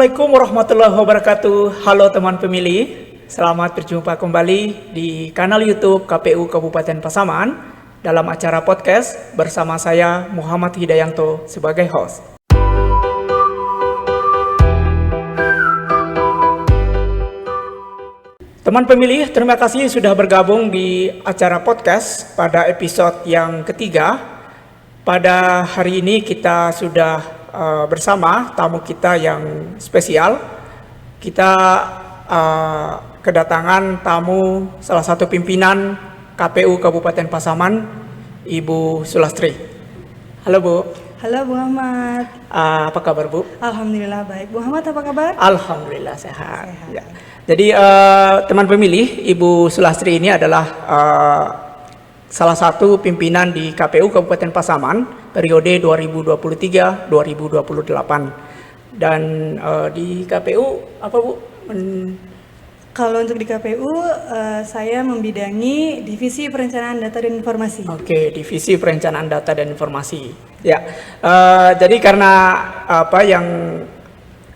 Assalamualaikum warahmatullahi wabarakatuh. Halo teman pemilih, selamat berjumpa kembali di kanal YouTube KPU Kabupaten Pasaman dalam acara podcast bersama saya Muhammad Hidayanto sebagai host. Teman pemilih, terima kasih sudah bergabung di acara podcast pada episode yang ketiga. Pada hari ini kita sudah bersama tamu kita yang spesial. Kita kedatangan tamu salah satu pimpinan KPU Kabupaten Pasaman, Ibu Sulastri. Halo Bu. Halo Bu Ahmad. Apa kabar Bu? Alhamdulillah baik. Bu Ahmad apa kabar? Alhamdulillah sehat. Ya. Jadi teman pemilih, Ibu Sulastri ini adalah salah satu pimpinan di KPU Kabupaten Pasaman periode 2023-2028. Dan di KPU apa Bu? Kalau untuk di KPU saya membidangi Divisi Perencanaan Data dan Informasi. Oke, Divisi Perencanaan Data dan Informasi. Ya, jadi karena apa yang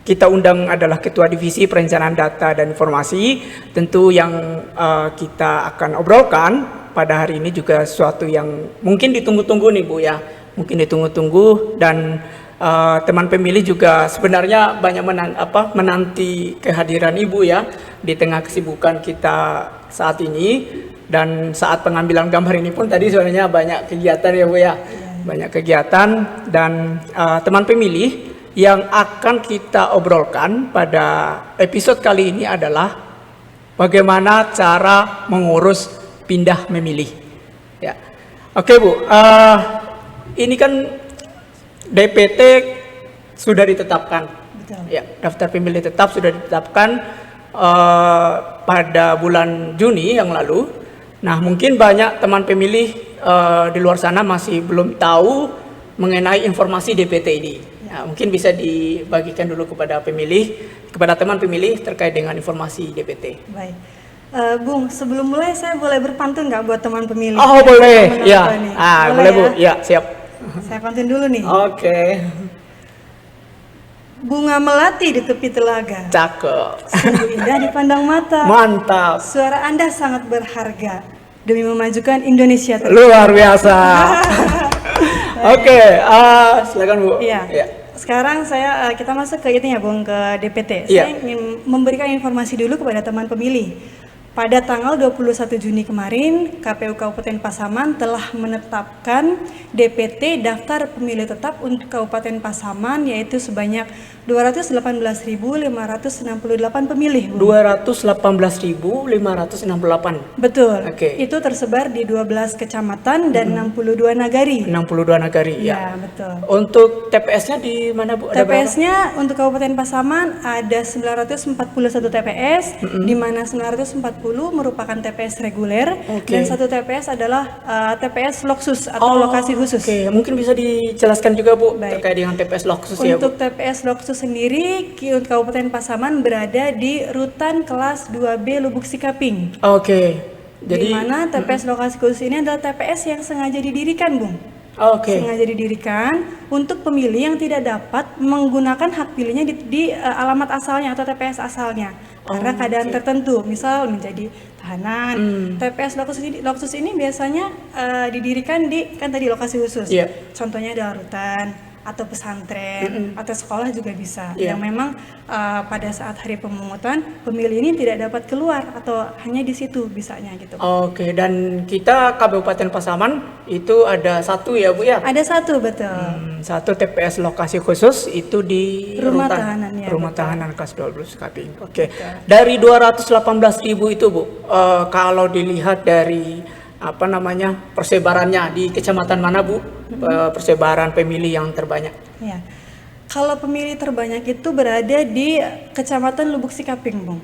kita undang adalah Ketua Divisi Perencanaan Data dan Informasi, tentu yang kita akan obrolkan pada hari ini juga sesuatu yang mungkin ditunggu-tunggu nih Bu ya, mungkin ditunggu-tunggu dan teman pemilih juga sebenarnya banyak menanti kehadiran Ibu ya di tengah kesibukan kita saat ini. Dan saat pengambilan gambar ini pun tadi sebenarnya banyak kegiatan ya Bu ya, banyak kegiatan. Dan teman pemilih, yang akan kita obrolkan pada episode kali ini adalah bagaimana cara mengurus pindah memilih. Ya, oke Bu. Ini kan DPT sudah ditetapkan. Betul. Ya, daftar pemilih tetap sudah ditetapkan pada bulan Juni yang lalu. Nah, mungkin banyak teman pemilih di luar sana masih belum tahu mengenai informasi DPT ini. Nah, mungkin bisa dibagikan dulu kepada teman pemilih terkait dengan informasi DPT. Baik. Bung, sebelum mulai saya boleh berpantun nggak buat teman pemilih? Oh boleh, ya. Boleh Bu, ya siap. Saya pantun dulu nih. Oke. Bunga melati di tepi telaga. Cakep. Sungguh indah dipandang mata. Mantap. Suara Anda sangat berharga demi memajukan Indonesia. Luar biasa. Oke, silakan Bu. Iya. Ya. Sekarang kita masuk ke itunya Bung, ke DPT. Iya. Saya ingin memberikan informasi dulu kepada teman pemilih. Pada tanggal 21 Juni kemarin, KPU Kabupaten Pasaman telah menetapkan DPT daftar pemilih tetap untuk Kabupaten Pasaman, yaitu sebanyak 218.568 pemilih. 218.568. Betul. Oke. Itu tersebar di 12 kecamatan dan 62 nagari. 62 nagari ya. Ya, betul. Untuk TPS-nya di mana Bu? Ada TPS-nya untuk Kabupaten Pasaman ada 941 TPS, di mana 940 merupakan TPS reguler, dan satu TPS adalah TPS Loksus atau lokasi khusus. Oke, mungkin bisa dijelaskan juga Bu. Baik. Terkait dengan TPS Loksus ya Bu. Untuk TPS Loksus sendiri, Kabupaten Pasaman berada di Rutan Kelas 2B Lubuk Sikaping. Oke. Jadi di mana TPS lokasi khusus ini adalah TPS yang sengaja didirikan, Bung. Oke. Sengaja didirikan untuk pemilih yang tidak dapat menggunakan hak pilihnya di alamat asalnya atau TPS asalnya karena keadaan tertentu, misal menjadi tahanan. TPS Loksus ini biasanya didirikan di kan tadi lokasi khusus. Yeah. Contohnya ada rutan atau pesantren atau sekolah juga bisa. Yeah. Yang memang pada saat hari pemungutan pemilih ini tidak dapat keluar atau hanya di situ bisanya gitu. Oke, dan kita Kabupaten Pasaman itu ada satu ya Bu ya? Ada satu, betul. Satu TPS lokasi khusus itu di Rumah Rutan, tahanan, ya, Rumah betul. Tahanan kelas 12 Sikaping. Oke. Dari 218.000 itu Bu, kalau dilihat dari persebarannya di kecamatan mana Bu? Persebaran pemilih yang terbanyak. Ya. Kalau pemilih terbanyak itu berada di Kecamatan Lubuk Sikaping, Bung.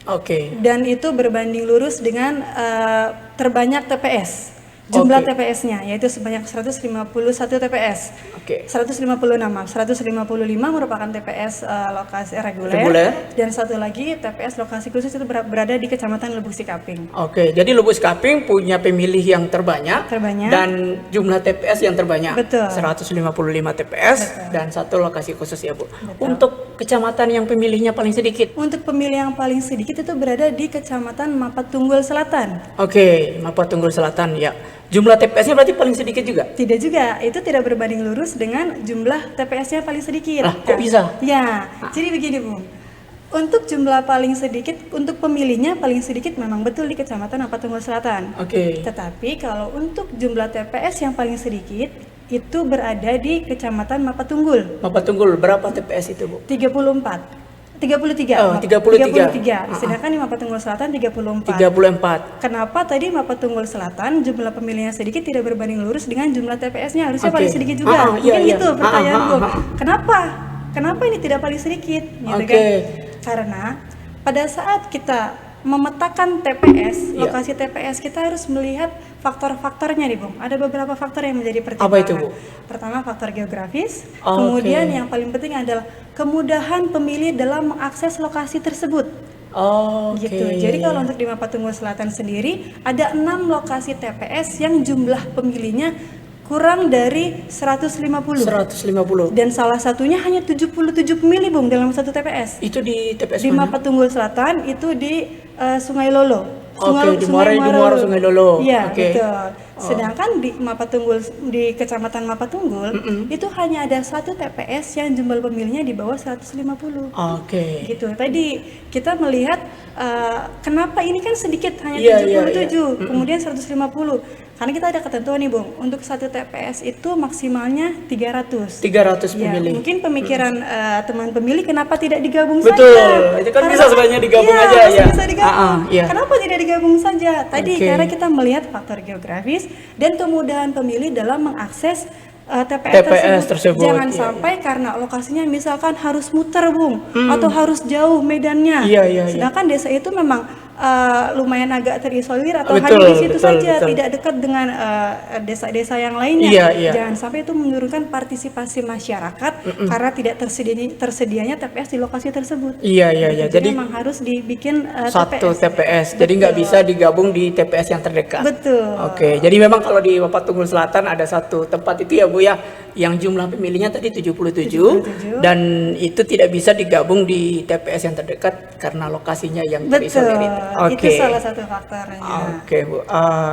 Oke. Dan itu berbanding lurus dengan terbanyak TPS. jumlah Oke. TPS-nya, yaitu sebanyak 151 TPS. Oke. 156, maaf. 155 merupakan TPS lokasi reguler, Reguler. dan satu lagi TPS lokasi khusus itu berada di Kecamatan Lubuk Sikaping. Oke, jadi Lubuk Sikaping punya pemilih yang terbanyak, Terbanyak. dan jumlah TPS yang terbanyak. Betul. 155 TPS Betul. dan satu lokasi khusus ya Bu. Untuk kecamatan yang pemilihnya paling sedikit. Untuk pemilih yang paling sedikit itu berada di Kecamatan Mapatunggul Selatan. Oke, Mapatunggul Selatan ya. Jumlah TPS-nya berarti paling sedikit juga. Tidak juga, itu tidak berbanding lurus dengan jumlah TPS-nya paling sedikit. Lah, kok bisa? Ya, jadi begini Bung. Untuk jumlah paling sedikit, untuk pemilihnya paling sedikit memang betul di Kecamatan Mapatunggul Selatan. Oke. Tetapi kalau untuk jumlah TPS yang paling sedikit, itu berada di Kecamatan Mapatunggul. Mapatunggul berapa TPS itu Bu? 33. Oh, 33. Sedangkan di Mapatunggul Selatan 34. 34. Kenapa tadi Mapatunggul Selatan jumlah pemilihnya sedikit tidak berbanding lurus dengan jumlah TPS-nya harusnya Oke. paling sedikit juga. Iya, Mungkin iya. gitu pertanyaan Bung. Ah. Kenapa? Kenapa ini tidak paling sedikit? Gitu Oke. kan? Karena pada saat kita memetakan TPS, Iya. lokasi TPS, kita harus melihat faktor-faktornya nih Bung. Ada beberapa faktor yang menjadi pertimbangan. Apa itu, Bu? Pertama faktor geografis, Oke. kemudian yang paling penting adalah kemudahan pemilih dalam mengakses lokasi tersebut. Oke. Gitu. Jadi kalau untuk di Mapatunggul Selatan sendiri ada 6 lokasi TPS yang jumlah pemilihnya kurang dari 150. 150. Dan salah satunya hanya 77 pemilih Bung dalam satu TPS. Itu di TPS Di mana? Mapatunggul Selatan itu di Sungai Lolo. Oke, di Muara Sungai Lolo. Iya, Oke. betul. Sedangkan di Mapatunggul, di Kecamatan Mapatunggul itu hanya ada satu TPS yang jumlah pemilihnya di bawah 150. Oke. Gitu. Tadi kita melihat kenapa ini kan sedikit hanya Iya, 77, kemudian 150. Karena kita ada ketentuan nih, Bung. Untuk satu TPS itu maksimalnya 300. 300 Ya, pemilih. mungkin pemikiran teman pemilih kenapa tidak digabung Betul. saja? Itu kan Karena- bisa sebenarnya digabung Iya, aja, masih ya. bisa digabung. Iya. Kenapa tidak digabung saja? Tadi Oke. karena kita melihat faktor geografis dan kemudahan pemilih dalam mengakses TPS tersebut, Jangan iya, sampai karena lokasinya misalkan harus muter Bung, atau harus jauh medannya. Iya, iya, iya. Sedangkan desa itu memang lumayan agak terisolir atau Betul, hanya di situ betul, saja, betul. tidak dekat dengan desa-desa yang lainnya. Iya, iya. Jangan sampai itu menurunkan partisipasi masyarakat karena tidak tersedianya TPS di lokasi tersebut. Iya, iya, iya. Jadi Jadi memang harus dibikin satu TPS. Jadi nggak Betul. bisa digabung di TPS yang terdekat. Betul. Oke, jadi memang kalau di Mapatunggul Selatan ada satu tempat itu ya Bu ya, yang jumlah pemilihnya tadi 77, 77. dan itu tidak bisa digabung di TPS yang terdekat karena lokasinya yang Betul. terisolir. Itu salah satu faktornya. Oke Bu,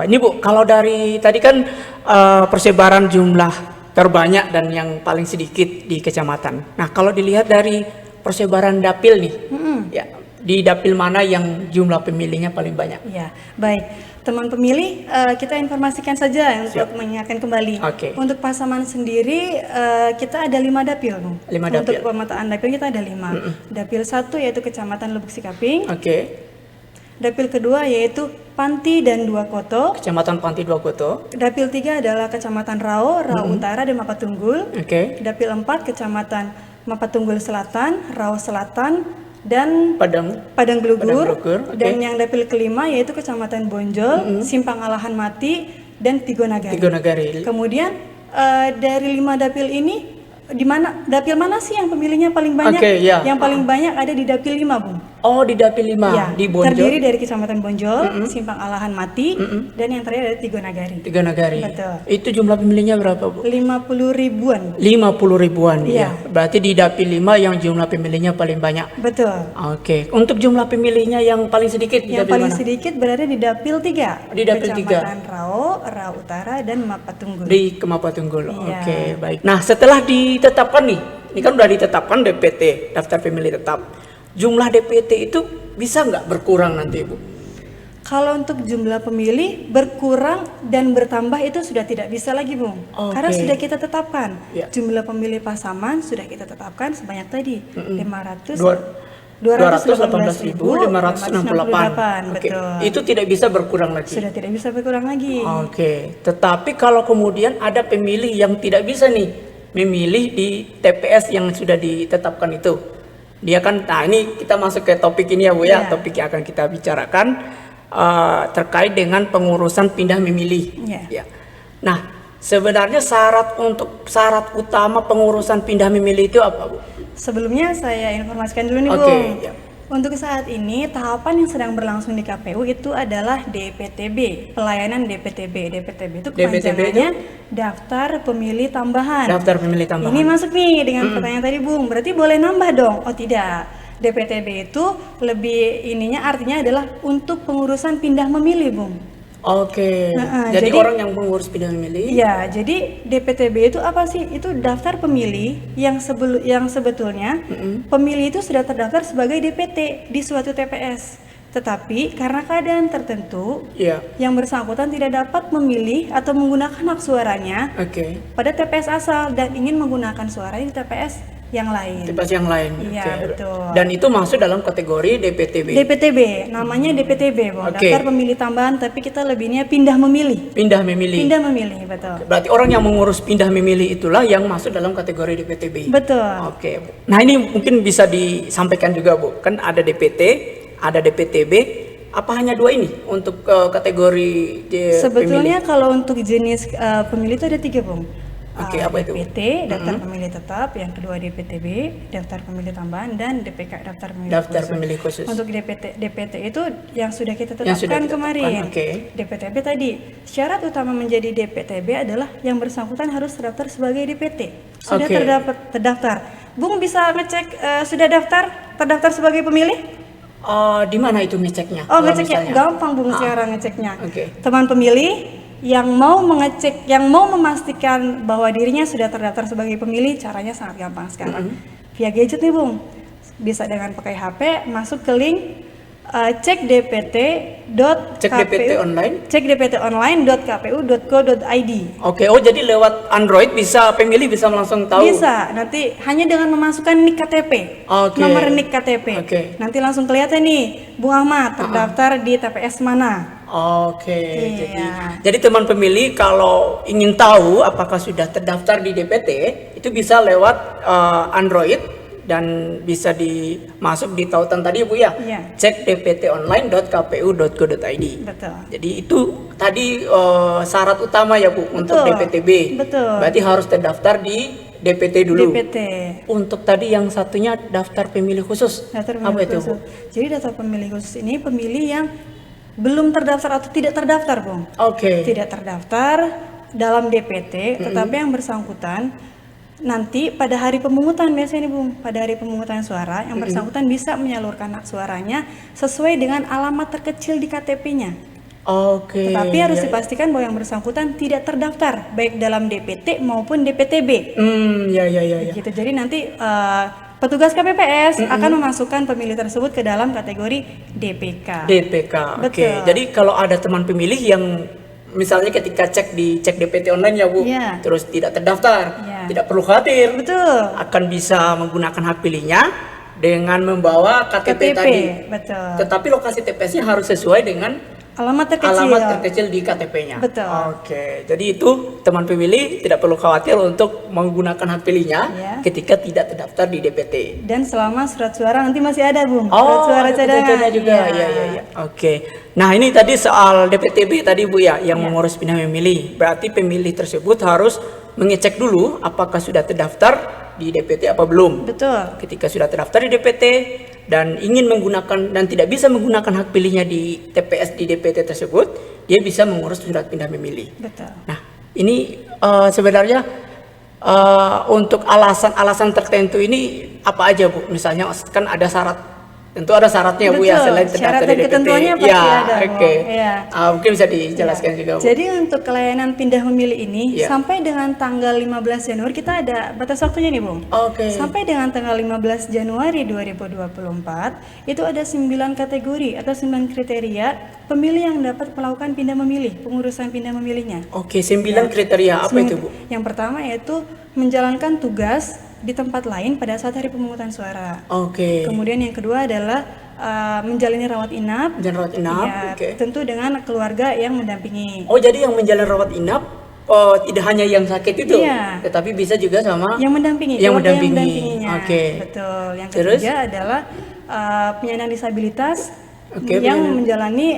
ini Bu kalau dari tadi kan persebaran jumlah terbanyak dan yang paling sedikit di kecamatan. Nah kalau dilihat dari persebaran dapil nih, ya di dapil mana yang jumlah pemilihnya paling banyak? Ya, baik. Teman pemilih, kita informasikan saja untuk mengingatkan kembali. Oke. Untuk Pasaman sendiri, kita ada 5 dapil. Bung. 5 Untuk dapil. pemetaan dapil kita ada 5. Dapil 1 yaitu Kecamatan Lubuk Sikaping. Oke, Dapil kedua yaitu Panti dan Dua Koto. Kecamatan Panti Dua Koto. Dapil 3 adalah Kecamatan Rao Utara dan Mapatunggul. Oke, Dapil 4 Kecamatan Mapatunggul Selatan, Rao Selatan, dan Padang. Padang Gelugur. Padang Gelugur, oke. Dan yang dapil kelima yaitu Kecamatan Bonjol, Simpang Alahan Mati, dan Tigonagari. Tiga Nagari. Kemudian dari 5 dapil ini, di mana dapil mana sih yang pemilihnya paling banyak? Oke, ya. Yang paling banyak ada di dapil 5, Bung. Oh di dapil 5 Ya, di Bonjol. terdiri dari Kecamatan Bonjol, Simpang Alahan Mati, dan yang terakhir ada Tigonagari. Tiga Nagari. Betul. Itu jumlah pemilihnya berapa Bu? 50 ribuan. 50 ribuan. Iya. Ya. Berarti di dapil 5 yang jumlah pemilihnya paling banyak. Betul. Oke, untuk jumlah pemilihnya yang paling sedikit di Yang dapil paling mana? sedikit berada di dapil 3. Di dapil 3. Kecamatan Rao, Rao Utara, dan Mapatunggul. Di Kemapatunggul. Iya. Oke, baik. Nah, setelah ditetapkan nih, ini kan udah ditetapkan DPT, daftar pemilih tetap. Jumlah DPT itu bisa nggak berkurang nanti, Bu? Kalau untuk jumlah pemilih berkurang dan bertambah itu sudah tidak bisa lagi, Bung. Oke. Karena sudah kita tetapkan. Ya. Jumlah pemilih Pasaman sudah kita tetapkan sebanyak tadi 218.568. Oke. betul. Itu tidak bisa berkurang lagi. Sudah tidak bisa berkurang lagi. Oke. Tetapi kalau kemudian ada pemilih yang tidak bisa nih memilih di TPS yang sudah ditetapkan itu. Dia kan, nah ini kita masuk ke topik ini ya Bu ya, Iya. topik yang akan kita bicarakan. terkait dengan pengurusan pindah memilih. Ya. Ya. Nah, sebenarnya syarat utama pengurusan pindah memilih itu apa, Bu? Sebelumnya saya informasikan dulu nih, Oke, Bung. ya. Untuk saat ini tahapan yang sedang berlangsung di KPU itu adalah DPTB, pelayanan DPTB. DPTB itu kepanjangannya Daftar Pemilih Tambahan. Daftar pemilih tambahan. Ini masuk nih dengan pertanyaan tadi, Bung. Berarti boleh nambah dong? Oh tidak. DPTB itu lebih artinya adalah untuk pengurusan pindah memilih, Bung. Oke. Jadi orang yang mengurus pindah memilih. Iya, jadi DPTB itu apa sih? Itu daftar pemilih yang sebetulnya pemilih itu sudah terdaftar sebagai DPT di suatu TPS. Tetapi karena keadaan tertentu yang bersangkutan tidak dapat memilih atau menggunakan hak suaranya pada TPS asal dan ingin menggunakan suaranya di TPS yang lain. TPS yang lain. Iya, betul. Dan itu masuk dalam kategori DPTB. DPTB, namanya DPTB, daftar pemilih tambahan, tapi kita lebihnya pindah memilih. Pindah memilih. Pindah memilih, betul. Berarti orang yang mengurus pindah memilih itulah yang masuk dalam kategori DPTB. Betul. Oke, Bu. Nah, ini mungkin bisa disampaikan juga, Bu. Kan ada DPT, ada DPTB. Apa hanya dua ini untuk kategori Sebetulnya pemilih? kalau untuk jenis pemilih itu ada 3, Bung. Oke, apa itu? DPT, daftar pemilih tetap, yang kedua DPTB, daftar pemilih tambahan, dan DPK, daftar pemilih Daftar khusus. pemilih khusus. Untuk DPT itu yang sudah kita Yang sudah tetapkan kita kemarin. tetapkan, DPTB tadi, syarat utama menjadi DPTB adalah yang bersangkutan harus terdaftar sebagai DPT. Sudah terdaftar. Bung bisa ngecek sudah terdaftar sebagai pemilih? Di mana itu ngeceknya? Oh, ngeceknya gampang, Bung, sekarang ngeceknya. Oke. Teman pemilih yang mau memastikan bahwa dirinya sudah terdaftar sebagai pemilih, caranya sangat gampang sekarang. Via gadget nih, Bung. Bisa dengan pakai HP, masuk ke link cek dpt.online.kpu.go.id. Oke, jadi lewat Android pemilih bisa langsung tahu. Bisa, nanti hanya dengan memasukkan NIK KTP. Nomor NIK KTP. Nanti langsung kelihatan nih, Bung Ahmad terdaftar di TPS mana. Jadi teman pemilih kalau ingin tahu apakah sudah terdaftar di DPT, itu bisa lewat Android dan bisa masuk di tautan tadi, Bu, ya. Cek dptonline.kpu.go.id. Betul. Jadi itu tadi syarat utama ya, Bu, untuk DPTB. Betul. Berarti harus terdaftar di DPT dulu. DPT. Untuk tadi yang satunya daftar pemilih khusus. Daftar pemilih apa khusus. itu, Bu? Jadi daftar pemilih khusus ini pemilih yang belum terdaftar atau tidak terdaftar, Bung. Tidak terdaftar dalam DPT, tetapi yang bersangkutan nanti pada hari pemungutan biasanya nih, Bung, pada hari pemungutan suara yang bersangkutan bisa menyalurkan hak suaranya sesuai dengan alamat terkecil di KTP-nya. Tetapi harus dipastikan bahwa yang bersangkutan tidak terdaftar baik dalam DPT maupun DPTB. Gitu. Jadi nanti petugas KPPS akan memasukkan pemilih tersebut ke dalam kategori DPK. Oke. Jadi kalau ada teman pemilih yang misalnya ketika cek DPT online ya, Bu, terus tidak terdaftar, tidak perlu khawatir. Akan bisa menggunakan hak pilihnya dengan membawa KTP tadi. Tetapi lokasi TPS-nya harus sesuai dengan alamat terkecil di KTP-nya. Jadi itu teman pemilih tidak perlu khawatir untuk menggunakan hak pilihnya ketika tidak terdaftar di DPT. Dan selama surat suara nanti masih ada, Bung. Surat suara cadangan juga. Nah, ini tadi soal DPTB tadi, Bu, ya, yang mengurus pindah memilih. Berarti pemilih tersebut harus mengecek dulu apakah sudah terdaftar di DPT apa belum. Ketika sudah terdaftar di DPT dan ingin menggunakan dan tidak bisa menggunakan hak pilihnya di TPS di DPT tersebut, dia bisa mengurus surat pindah memilih. Nah, ini sebenarnya untuk alasan-alasan tertentu ini apa aja, Bu? Misalnya kan ada tentu ada syaratnya, Bu, ya, selain terdaftar di DPT. Ketentuannya pasti ada. Mungkin bisa dijelaskan juga, Bu. Jadi untuk layanan pindah memilih ini sampai dengan tanggal 15 Januari kita ada batas waktunya nih, Bung. Sampai dengan tanggal 15 Januari 2024 itu ada 9 kategori atau 9 kriteria pemilih yang dapat melakukan pindah memilih, pengurusan pindah memilihnya. 9 kriteria apa itu, Bu? Yang pertama yaitu menjalankan tugas di tempat lain pada saat hari pemungutan suara. Kemudian yang kedua adalah menjalani rawat inap. Tentu dengan keluarga yang mendampingi. Jadi yang menjalani rawat inap tidak hanya yang sakit itu, tetapi bisa juga sama yang mendampingi. Mendampinginya. Betul. Yang ketiga adalah penyandang disabilitas Oke, yang penyanyi. menjalani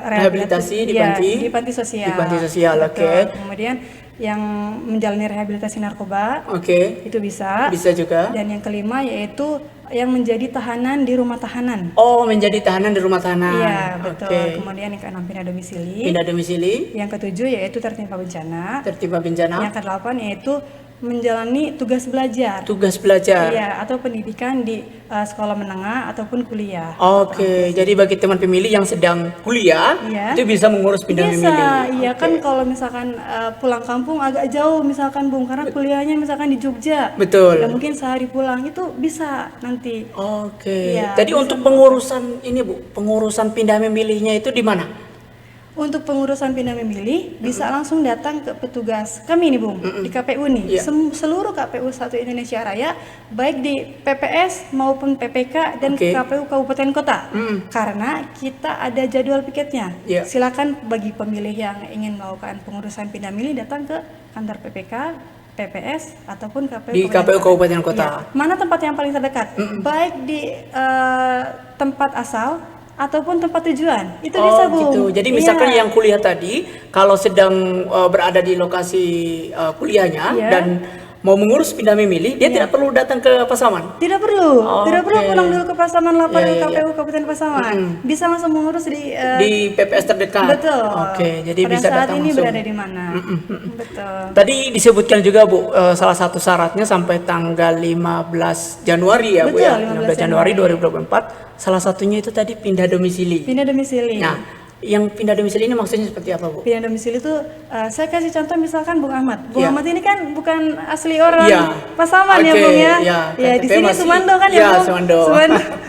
Rehabilitasi di panti? di panti sosial. Di panti sosial, Betul. oke. Kemudian yang menjalani rehabilitasi narkoba Oke. itu bisa. Bisa juga. Dan yang kelima yaitu yang menjadi tahanan di rumah tahanan. Oh, menjadi tahanan di rumah tahanan. Iya, betul. Oke. Kemudian yang keenam pindah domisili. Pindah domisili, Yang ketujuh yaitu tertimpa bencana. tertimpa bencana, Yang kedelapan yaitu menjalani tugas belajar. tugas belajar. Iya, atau pendidikan di sekolah menengah ataupun kuliah. Oke, jadi bagi teman pemilih yang sedang kuliah, Iya. itu bisa mengurus pindah Bisa, memilih. iya Oke. kan kalau misalkan pulang kampung agak jauh misalkan Bung, karena kuliahnya misalkan di Jogja. Betul. Dan mungkin sehari pulang itu bisa nanti. Oke. Iya, Tadi bisa untuk pengurusan ini Bu, pengurusan pindah memilihnya itu di mana? Untuk pengurusan pindah memilih bisa langsung datang ke petugas kami nih Bung, di KPU nih. Iya. Seluruh KPU 1 Indonesia Raya, baik di PPS maupun PPK dan Oke. KPU Kabupaten Kota. Karena kita ada jadwal piketnya. Iya. Silakan bagi pemilih yang ingin melakukan pengurusan pindah memilih datang ke kantor PPK, PPS ataupun KPU Di KPU Kabupaten Kota. Iya. Mana tempat yang paling terdekat? Baik di tempat asal ataupun tempat tujuan. Itu bisa, Bung. Gitu. Jadi misalkan Iya. yang kuliah tadi, kalau sedang berada di lokasi kuliahnya Iya. dan mau mengurus pindah memilih, dia tidak perlu datang ke Pasaman. Tidak perlu, tidak perlu Oke. pulang dulu ke Pasaman lapor Iya, ke iya, KPU Kabupaten Pasaman. Bisa langsung mengurus Di PPS terdekat. betul. Oke, jadi pada bisa saat datang ini langsung. berada di mana? Betul. Tadi disebutkan juga Bu, salah satu syaratnya sampai tanggal 15 Januari ya Bu Betul, ya. 15 Januari 2024. Salah satunya itu tadi pindah domisili. Pindah domisili. Nah, yang pindah domisili ini maksudnya seperti apa Bu? Pindah domisili itu saya kasih contoh misalkan Bung Ahmad. Bung Iya. Ahmad ini kan bukan asli orang Iya. Pasaman ya Oke, Bung ya. iya. Ya di KTP sini masih- Sumando kan iya, ya Bung. Sumando.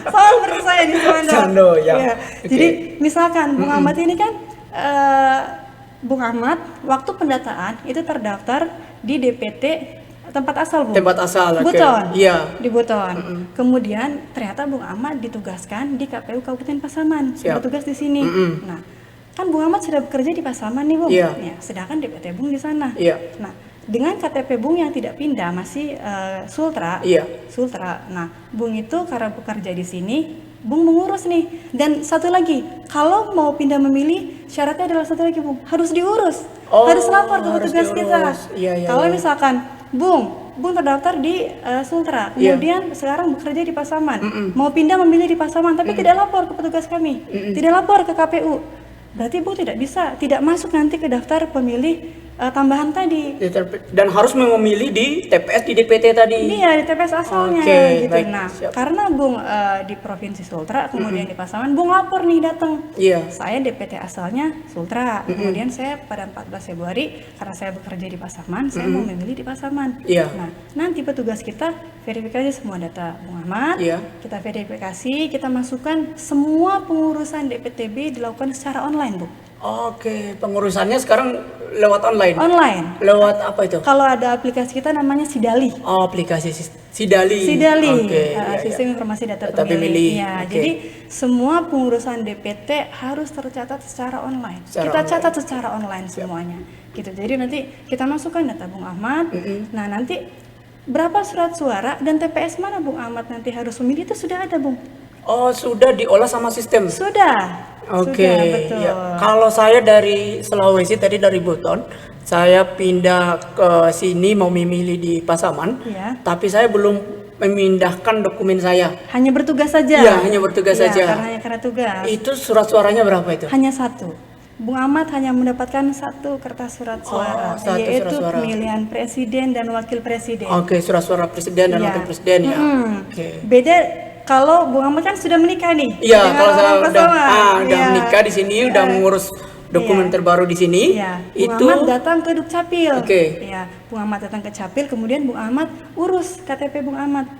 Sama seperti saya di Sumando. Sumando, ya. Iya. Oke. Jadi misalkan Bung Ahmad ini kan Bung Ahmad waktu pendataan itu terdaftar di DPT tempat asal Bung. Tempat asal, oke. Buton. Iya. Di Buton. Kemudian ternyata Bung Ahmad ditugaskan di KPU Kabupaten Pasaman. Siap. Bertugas di sini. Nah, kan Bung Ahmad sudah bekerja di Pasaman nih Bung. Iya. Ya, sedangkan DPT Bung di sana. Iya. Nah, dengan KTP Bung yang tidak pindah masih Sultra. Iya. Sultra. Nah, Bung itu karena bekerja di sini, Bung mengurus nih. Dan satu lagi, kalau mau pindah memilih, syaratnya adalah satu lagi Bung, harus diurus. Oh, harus lapor ke harus petugas kita. diurus. Iya, iya, Kalau iya. misalkan Bung terdaftar di Sultra, Iya. kemudian sekarang bekerja di Pasaman, mau pindah memilih di Pasaman, tapi tidak lapor ke petugas kami, tidak lapor ke KPU, berarti Bung tidak bisa, tidak masuk nanti ke daftar pemilih tambahan tadi. Dan harus memilih di TPS di DPT tadi. Iya, di TPS asalnya Oke, gitu. baik, Nah, siap. karena Bung di Provinsi Sultra, kemudian di Pasaman, Bung lapor nih datang. Iya. Saya DPT asalnya Sultra. Kemudian saya pada 14 Februari karena saya bekerja di Pasaman, saya mau memilih di Pasaman. Iya. Nah, nanti petugas kita verifikasi semua data Bung Ahmad. Iya. Kita verifikasi, kita masukkan semua pengurusan DPTB dilakukan secara online, Bu. Oke, pengurusannya sekarang lewat online. Online. Lewat apa itu? Kalau ada aplikasi kita namanya Sidali. Oh, aplikasi Sidali. Sidali, Oke, iya, Sistem iya. Informasi Data, Data Pemilih. Pemilih, Ya, oke. jadi semua pengurusan DPT harus tercatat secara online. Secara Kita online. catat secara online semuanya. Gitu. Jadi nanti kita masukkan data Bung Ahmad. Nah, nanti berapa surat suara dan TPS mana Bung Ahmad nanti harus memilih itu sudah ada, Bung. Oh, sudah diolah sama sistem. Sudah. Oke, Sudah, betul. ya. Kalau saya dari Sulawesi tadi dari Buton, saya pindah ke sini mau memilih di Pasaman, Iya. tapi saya belum memindahkan dokumen saya. Hanya bertugas saja. Iya, hanya bertugas Iya, saja. Karena tugas. Itu surat suaranya berapa itu? Hanya satu. Bung Ahmad hanya mendapatkan satu kertas surat suara, satu yaitu surat suara. pemilihan presiden dan wakil presiden. Oke, surat suara presiden dan Iya. wakil presiden ya. Mm-mm. Oke. Beda kalau Bung Ahmad kan sudah menikah nih. Iya, dengan kalau saya orang udah Pasaman. udah Iya. menikah di sini, udah mengurus dokumen Iya. terbaru di sini. Iya. Bung Itu Ahmad datang ke Dukcapil. Oke. Iya, Bung Ahmad datang ke Capil, kemudian Bung Ahmad urus KTP Bung Ahmad,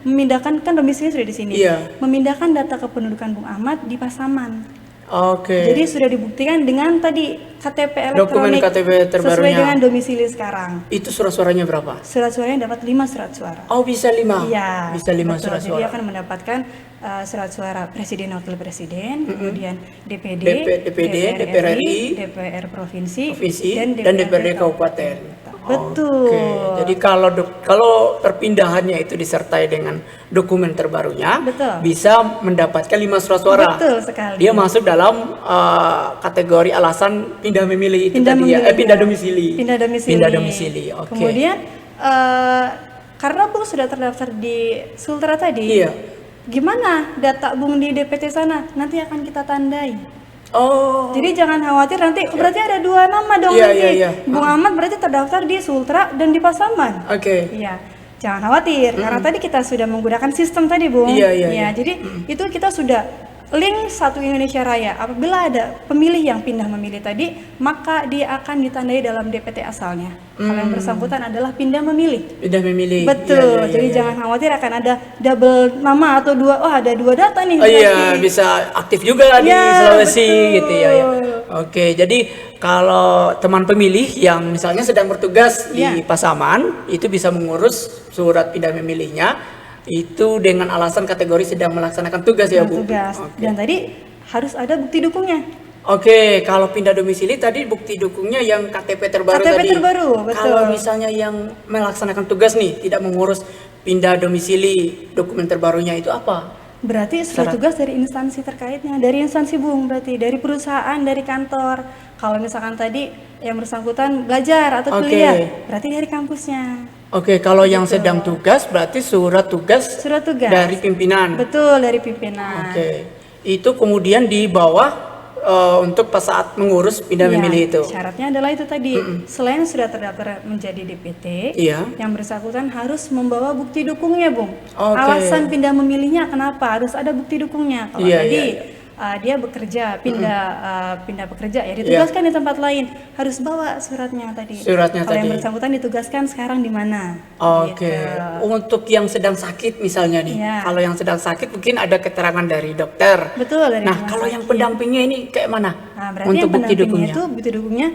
memindahkan kan domisili sudah di sini. Iya. Memindahkan data kependudukan Bung Ahmad di Pasaman. oke. Jadi sudah dibuktikan dengan tadi KTP Dokumen elektronik KTP terbarunya. sesuai dengan domisili sekarang. Itu surat suaranya berapa? Surat suaranya dapat 5 surat suara. Oh, bisa 5. Iya, Bisa 5 betul. surat Jadi suara. akan mendapatkan surat suara presiden wakil presiden, kemudian DPD, DPD, DPR RI, DPR provinsi, Provinsi dan DPRD Kabupaten. Betul. Oke, jadi kalau perpindahannya itu disertai dengan dokumen terbarunya, Betul. bisa mendapatkan 5 surat suara. Betul sekali. Dia masuk dalam kategori alasan pindah memilih itu Pindah tadi ya, memilih, pindah ya. domisili. Pindah domisili. Pindah domisili. Oke. Kemudian karena Bung sudah terdaftar di Sultra tadi, Iya. gimana data Bung di DPT sana? Nanti akan kita tandai. Oh. Jadi jangan khawatir nanti berarti ada 2 nama dong Iya, nanti. iya, iya. Bung Ahmad berarti terdaftar di Sultra dan di Pasaman. Oke. Iya. Jangan khawatir karena tadi kita sudah menggunakan sistem tadi, Bung. Iya, iya, iya. Jadi itu kita sudah link Satu Indonesia Raya. Apabila ada pemilih yang pindah memilih tadi, maka dia akan ditandai dalam DPT asalnya. Kalau yang bersangkutan adalah pindah memilih. Pindah memilih. Betul. Iya, iya, Jadi iya. jangan khawatir akan ada double nama atau ada 2 data nih. Oh iya, berarti. bisa aktif juga di Ya, Sulawesi betul. gitu ya, ya. Oke, jadi kalau teman pemilih yang misalnya sedang bertugas Ya. di Pasaman, itu bisa mengurus surat pindah memilihnya itu dengan alasan kategori sedang melaksanakan tugas ya, Bu. Tugas. Oke. Dan tadi harus ada bukti dukungnya. Oke, kalau pindah domisili tadi bukti dukungnya yang KTP terbaru KTP tadi. terbaru, betul. Kalau misalnya yang melaksanakan tugas nih tidak mengurus pindah domisili, dokumen terbarunya itu apa? Berarti surat Syarat. tugas dari instansi terkaitnya, dari instansi Bung berarti, dari perusahaan, dari kantor. Kalau misalkan tadi yang bersangkutan belajar atau Oke. kuliah, berarti dari kampusnya. Oke, kalau yang sedang tugas berarti surat tugas Surat tugas. dari pimpinan. Betul, dari pimpinan. Oke, itu kemudian di bawah untuk pas saat mengurus pindah Iya, memilih itu. syaratnya adalah itu tadi. Selain sudah terdaftar menjadi DPT, Iya. yang bersangkutan harus membawa bukti dukungnya, Bung. Oke. Alasan pindah memilihnya kenapa? Harus ada bukti dukungnya. Kalau Iya, tadi iya, dia bekerja, pindah bekerja ya ditugaskan di tempat lain, harus bawa suratnya tadi. Suratnya Kalau yang tadi. bersangkutan ditugaskan sekarang di mana? Oke, Gitu. untuk yang sedang sakit misalnya nih, Iya. kalau yang sedang sakit mungkin ada keterangan dari dokter. Betul, dari Nah, rumah kalau yang sakit. pendampingnya ini kayak mana? Nah, berarti untuk yang bukti pendampingnya dukungnya? itu bukti dukungnya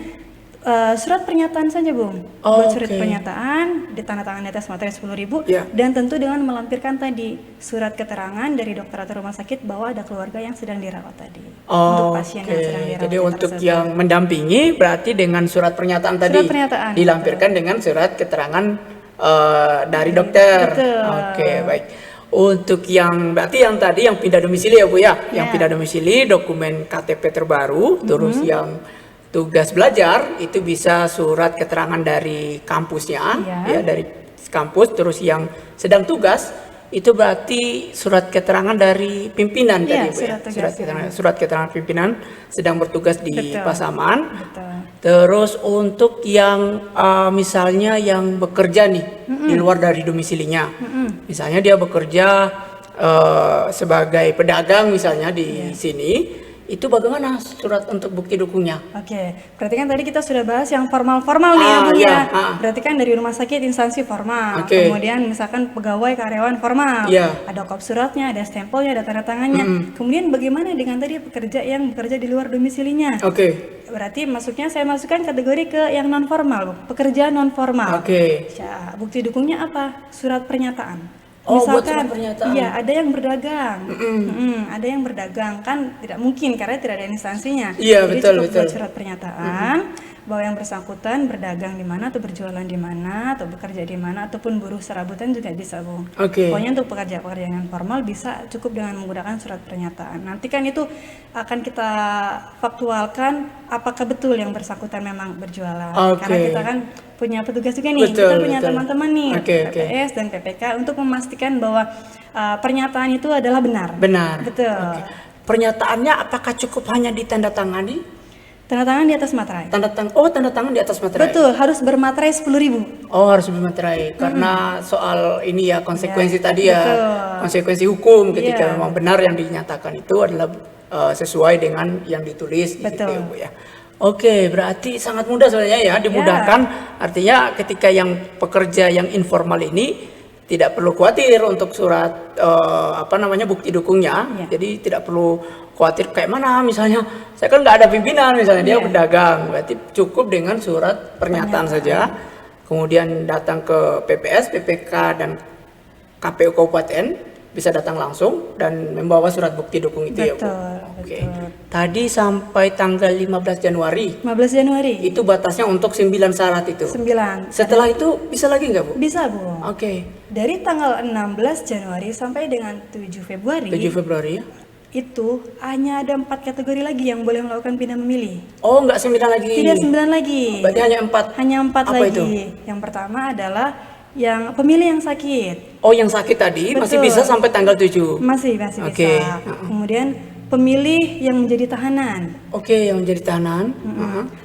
surat pernyataan saja, Bung. Buat surat Oke. pernyataan ditandatangani atas materai 10.000 Ya. dan tentu dengan melampirkan tadi surat keterangan dari dokter atau rumah sakit bahwa ada keluarga yang sedang dirawat tadi. Untuk pasien yang sedang dirawat. Jadi untuk yang mendampingi berarti dengan surat pernyataan tadi Surat pernyataan, dilampirkan dengan surat keterangan dari dokter. Betul. Oke, baik. Untuk yang berarti yang tadi yang pindah domisili ya, Bu ya. Yang Ya. pindah domisili dokumen KTP terbaru, terus yang tugas belajar itu bisa surat keterangan dari kampusnya, Iya. ya dari kampus. Terus yang sedang tugas itu berarti surat keterangan dari pimpinan Iya, tadi, Bu ya. surat tugas, Surat keterangan pimpinan sedang bertugas di Betul. Pasaman. Betul. Terus untuk yang misalnya yang bekerja nih di luar dari domisilinya, misalnya dia bekerja sebagai pedagang misalnya di sini, itu bagaimana surat untuk bukti dukungnya? Oke, berarti kan tadi kita sudah bahas yang formal-formal nih ya, Bung iya, ya. ah. Berarti kan dari rumah sakit instansi formal, Oke. kemudian misalkan pegawai karyawan formal, Iya. ada kop suratnya, ada stempelnya, ada tanda tangannya. Kemudian bagaimana dengan tadi pekerja yang bekerja di luar domisilinya? Oke, Berarti saya masukkan kategori ke yang non formal, pekerja non formal. oke. Bukti dukungnya apa? Surat pernyataan. Oh, buat Misalkan, surat pernyataan. iya ada yang berdagang, ada yang berdagang kan tidak mungkin karena tidak ada instansinya. Iya, Jadi betul, cukup betul. buat surat pernyataan bahwa yang bersangkutan berdagang di mana atau berjualan di mana atau bekerja di mana ataupun buruh serabutan juga bisa, Bung. Oke. Pokoknya untuk pekerja-pekerja yang formal bisa cukup dengan menggunakan surat pernyataan. Nanti kan itu akan kita faktualkan apakah betul yang bersangkutan memang berjualan. Oke. Karena kita kan punya petugas juga nih, Betul, kita punya betul. teman-teman nih, Oke, oke. PPS dan PPK untuk memastikan bahwa pernyataan itu adalah benar. Benar. Betul. Oke. Pernyataannya apakah cukup hanya ditandatangani? Tanda tangan di atas materai. Tanda tangan di atas materai. Betul, harus bermaterai 10.000. Oh, harus bermaterai karena soal ini ya konsekuensi Ya, tadi ya, betul. konsekuensi hukum ketika Iya. memang benar yang dinyatakan itu adalah sesuai dengan yang ditulis di situ Betul. ya, Bu ya. Oke, berarti sangat mudah sebenarnya ya, dimudahkan. Artinya ketika yang pekerja yang informal ini tidak perlu khawatir untuk surat bukti dukungnya. Iya. Jadi tidak perlu khawatir kayak mana misalnya saya kan nggak ada pimpinan misalnya dia Iya. pedagang, berarti cukup dengan surat pernyataan saja. Kemudian datang ke PPS, PPK dan KPU Kabupaten bisa datang langsung dan membawa surat bukti dukung itu ya Bu. Betul, Oke. betul. Tadi sampai tanggal 15 Januari 15 Januari. itu batasnya untuk 9 syarat itu. 9. Setelah itu bisa lagi nggak Bu? Bisa, Bu. Oke. Dari tanggal 16 Januari sampai dengan 7 Februari. 7 Februari ya. Itu hanya ada 4 kategori lagi yang boleh melakukan pindah memilih. Oh, nggak 9 lagi. Tidak 9 lagi. Berarti hanya 4. Hanya 4 Apa lagi. itu? Yang pertama adalah yang pemilih yang sakit. Oh, yang sakit tadi masih Betul. bisa sampai tanggal 7. Masih Oke. bisa. Kemudian pemilih yang menjadi tahanan. Oke, yang menjadi tahanan.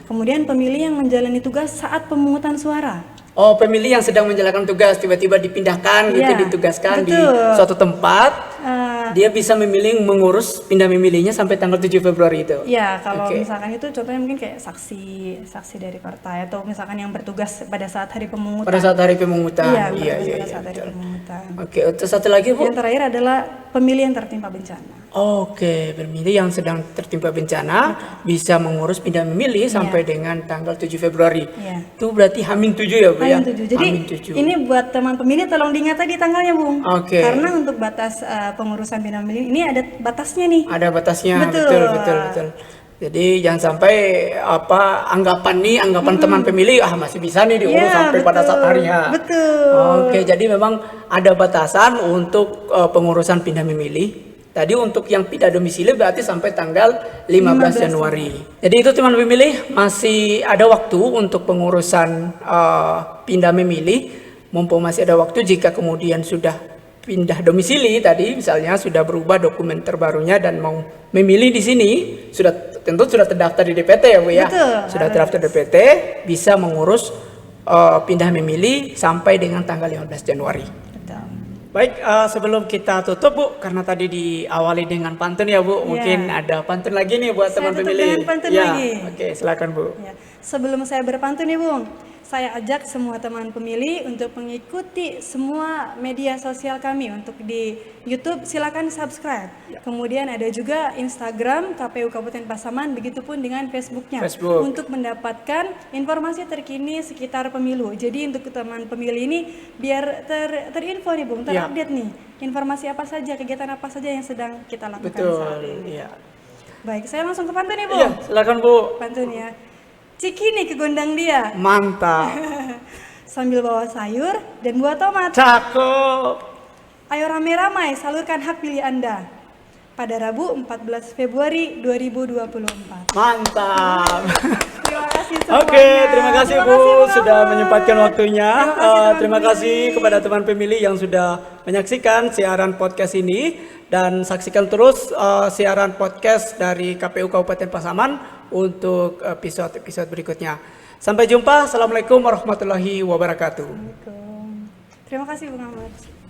Kemudian pemilih yang menjalani tugas saat pemungutan suara. Oh, pemilih yang sedang menjalankan tugas tiba-tiba dipindahkan gitu, Iya, ditugaskan di betul. suatu tempat. Eh, Dia bisa memilih mengurus pindah memilihnya sampai tanggal 7 Februari itu. Ya, kalau Oke. misalkan itu contohnya mungkin kayak saksi dari partai atau misalkan yang bertugas pada saat hari pemungutan. Pada saat hari pemungutan. Iya, Iya, bertugas iya, pada iya, saat hari betul. pemungutan. Oke, terus satu lagi Bu. Yang terakhir adalah pemilih yang tertimpa bencana. Oke, pemilih yang sedang tertimpa bencana bisa mengurus pindah memilih sampai dengan tanggal 7 Februari. Iya. Itu berarti Hamin 7 ya Bu ya? Hamin 7. Jadi Hamin 7. ini buat teman pemilih tolong diingat tadi tanggalnya, Bung. Oke. Karena untuk batas pengurusan pindah memilih ini ada batasnya nih. Ada batasnya, Betul. betul. Jadi jangan sampai anggapan teman pemilih masih bisa nih diurus Iya, sampai pada saat hari H. Betul. Oke, jadi memang ada batasan untuk pengurusan pindah memilih. Tadi untuk yang pindah domisili berarti sampai tanggal 15 Januari. Jadi itu teman pemilih masih ada waktu untuk pengurusan pindah memilih. Mumpung masih ada waktu, jika kemudian sudah pindah domisili tadi misalnya sudah berubah dokumen terbarunya dan mau memilih di sini tentu sudah terdaftar di DPT ya Bu ya. Betul, Sudah harus. terdaftar DPT bisa mengurus pindah memilih sampai dengan tanggal 15 Januari. Betul. Baik, sebelum kita tutup Bu, karena tadi diawali dengan pantun ya Bu, mungkin ada pantun lagi nih buat Saya teman tutup pemilih. dengan pantun Ya, lagi. Oke, silakan Bu. Ya. Sebelum saya berpantun nih, Bung, saya ajak semua teman pemilih untuk mengikuti semua media sosial kami. Untuk di YouTube silakan subscribe. Kemudian ada juga Instagram KPU Kabupaten Pasaman, begitupun dengan Facebooknya. Facebook. Untuk mendapatkan informasi terkini sekitar pemilu. Jadi untuk teman pemilih ini biar terinfo nih, Bung, Ya. terupdate nih. Informasi apa saja, kegiatan apa saja yang sedang kita lakukan saat Betul, ini. iya. Baik, saya langsung ke pantun nih, Bung. Iya, silakan Bu. Pantun ya. Cikini ke gondang dia Mantap. sambil bawa sayur dan buah tomat. Cakep. Ayo ramai-ramai salurkan hak pilih Anda pada Rabu 14 Februari 2024. Mantap. Terima kasih semuanya. Oke, terima kasih Bu Bung sudah Ahmad. menyempatkan waktunya. Terima kasih, teman Terima pemilih. kasih kepada teman pemilih yang sudah menyaksikan siaran podcast ini dan saksikan terus siaran podcast dari KPU Kabupaten Pasaman untuk episode-episode berikutnya. Sampai jumpa. Assalamualaikum warahmatullahi wabarakatuh. Terima kasih Bung Ahmad.